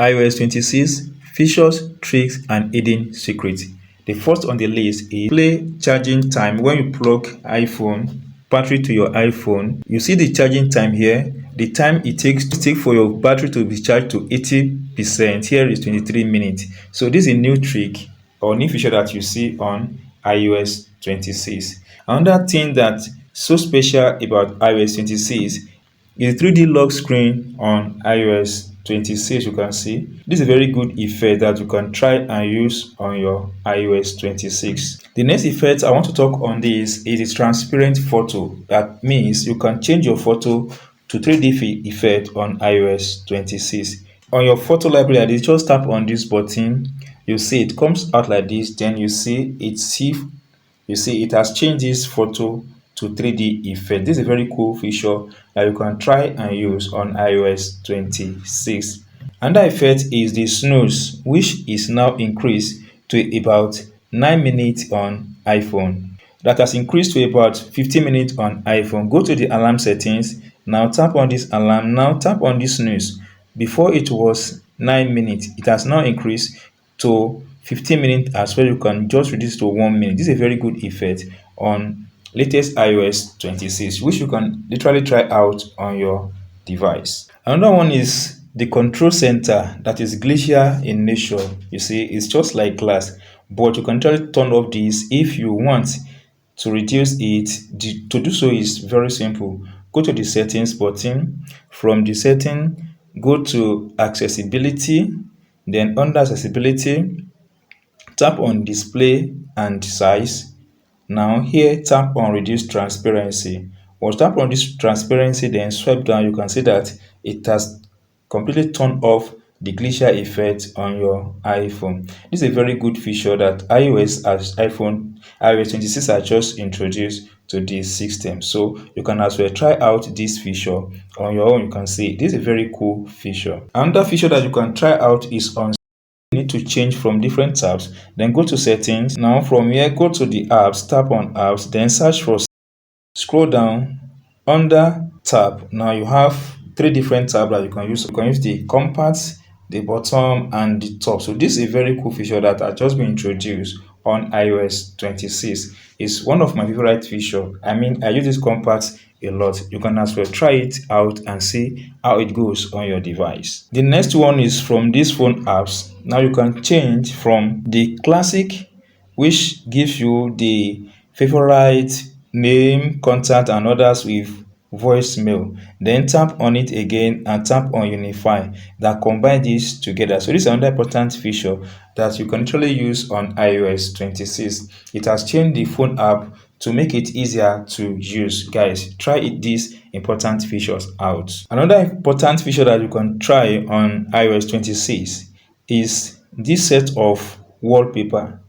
iOS 26 features, tricks, and hidden secrets. The first on the list is display charging time. When you plug iPhone battery to your iPhone, you see the charging time here. The time it takes to take for your battery to be charged to 80%. Here is 23 minutes. So this is a new trick or new feature that you see on iOS 26. Another thing that's so special about iOS 26 is 3D lock screen on iOS 26. You can see this is a very good effect that you can try and use on your iOS 26. The next effect I want to talk on this is the transparent photo. That means you can change your photo to 3D effect on iOS 26. On your photo library, just tap on this button. You see it comes out like this. Then you see it has changed this photo to 3D effect. This is a very cool feature that you can try and use on iOS 26. Another effect is the snooze, which is now increased to about 9 minutes on iPhone. That has increased to about 15 minutes on iPhone. Go to the alarm settings. Now tap on this alarm. Now tap on this snooze. Before it was 9 minutes, it has now increased to 15 minutes as well. You can just reduce to 1 minute. This is a very good effect on latest iOS 26, which you can literally try out on your device. Another one is the control center that is glacier in nature. You see, it's just like glass, but you can try to turn off this if you want to reduce it. To do so is very simple. Go to the settings button. From the setting, go to accessibility. Then under accessibility, tap on display and size. Now here tap on reduce transparency. Once tap on this transparency, then swipe down, you can see that it has completely turned off the glacier effect on your iPhone. This is a very good feature that iOS 26 has just introduced to this system. So you can as well try out this feature on your own. You can see this is a very cool feature. Another feature that you can try out is on need to change from different tabs. Then go to settings. Now from here, go to the apps, tap on apps, then search for, scroll down under tab. Now you have three different tabs that you can use. You can use the compact, the bottom, and the top. So this is a very cool feature that has just been introduced on iOS 26. It's one of my favorite feature. I mean, I use this compact a lot. You can as well try it out and see how it goes on your device. The next one is from these phone apps. Now you can change from the classic, which gives you the favorite name, contact, and others with voicemail. Then tap on it again and tap on unify, that combine these together. So this is another important feature that you can actually use on iOS 26. It has changed the phone app to make it easier to use. Guys, try these important features out. Another important feature that you can try on iOS 26 is this set of wallpaper.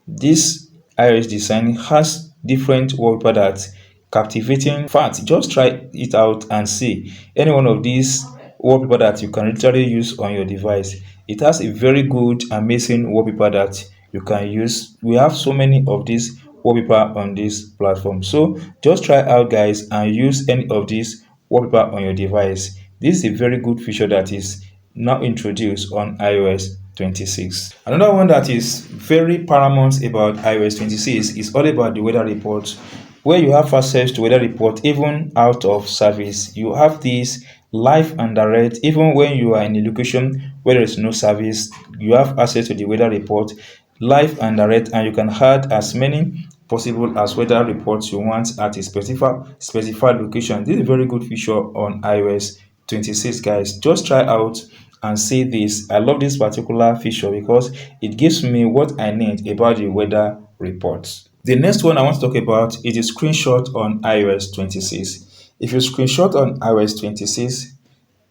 This iOS design has different wallpaper that captivating. In fact, just try it out and see any one of these wallpaper that you can literally use on your device. It has a very good, amazing wallpaper that you can use. We have so many of these wallpaper on this platform. So just try out, guys, and use any of these wallpaper on your device. This is a very good feature that is now introduced on iOS 26. Another one that is very paramount about iOS 26 is all about the weather report, where you have access to weather report even out of service. You have this live and direct. Even when you are in a location where there is no service, you have access to the weather report live and direct, and you can add as many possible as weather reports you want at a specified location. This is a very good feature on iOS 26, guys. Just try out and see this. I love this particular feature because it gives me what I need about the weather reports. The next one I want to talk about is a screenshot on iOS 26. If you screenshot on iOS 26,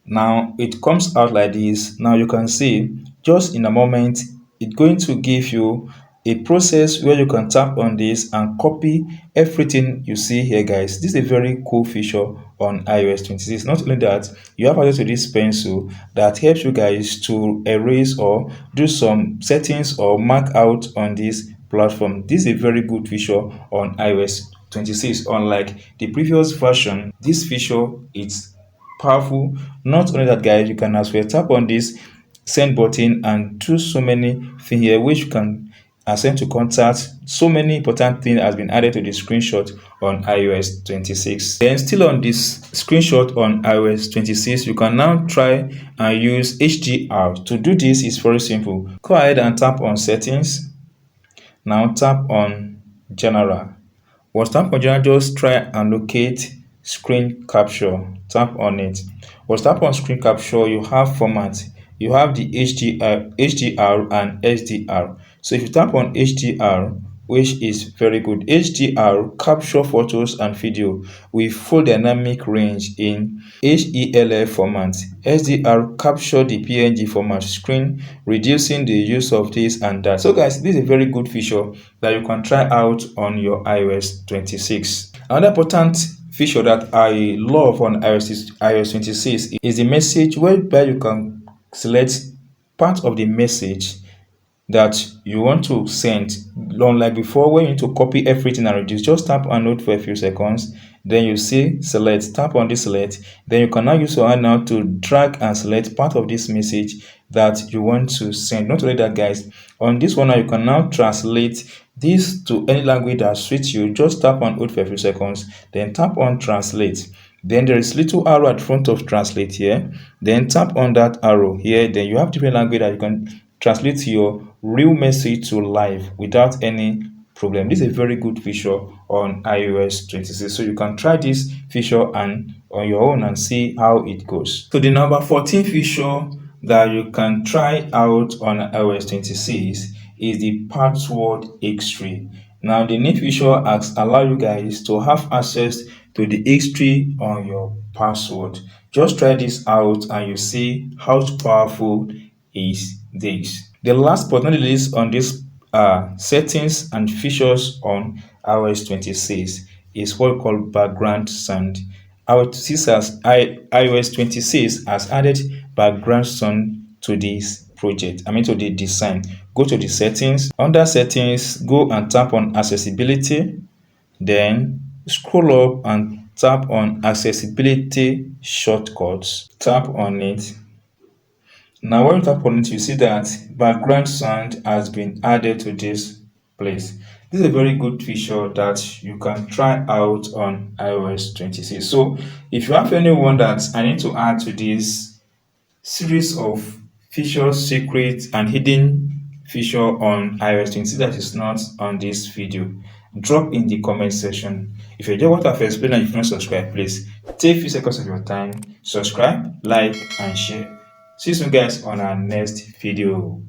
now it comes out like this. Now you can see just in a moment it's going to give you a process where you can tap on this and copy everything you see here, guys. This is a very cool feature on iOS 26. Not only that, you have access to this pencil that helps you guys to erase or do some settings or mark out on this platform. This is a very good feature on iOS 26. Unlike the previous version, this feature is powerful. Not only that, guys, you can as well tap on this send button and do so many things here which you can send to contact. So many important things has been added to the screenshot on iOS 26. Then still on this screenshot on iOS 26, you can now try and use HDR. To do this is very simple. Go ahead and tap on settings. Now tap on general. Once tap on general, just try and locate screen capture. Tap on it. Once tap on screen capture, you have format. You have the HDR and SDR. So if you tap on HDR, which is very good, HDR capture photos and video with full dynamic range in HELF format. SDR capture the PNG format screen, reducing the use of this and that. So guys, this is a very good feature that you can try out on your iOS 26. Another important feature that I love on iOS 26 is the message, whereby you can select part of the message that you want to send. Unlike before, when you need to copy everything and reduce, just tap and note for a few seconds, then you see select, tap on this select, then you can now use your hand now to drag and select part of this message that you want to send. Not only that guys, on this one now you can now translate this to any language that suits you. Just tap on hold for a few seconds, then tap on translate. Then there is little arrow at front of translate here, then tap on that arrow here, then you have different language that you can translate your real message to live without any problem. This is a very good feature on iOS 26, so you can try this feature and on your own and see how it goes. So the number 14 feature that you can try out on iOS 26 is the password history. Now the new feature has allow you guys to have access to the history on your password. Just try this out and you see how powerful is this. The last but not the least on this settings and features on iOS 26 is what we call background sound. iOS 26 has added background sound to this project. To the design. Go to the settings. Under settings, go and tap on accessibility. Then scroll up and tap on accessibility shortcuts. Tap on it. Now when you tap on it, you see that background sound has been added to this place. This is a very good feature that you can try out on iOS 26. So if you have anyone that I need to add to this series of features, secrets, and hidden feature on iOS 26 that is not on this video, drop in the comment section. If you enjoy what I've explained and if you're not subscribed, please take a few seconds of your time, subscribe, like, and share. See you soon guys on our next video.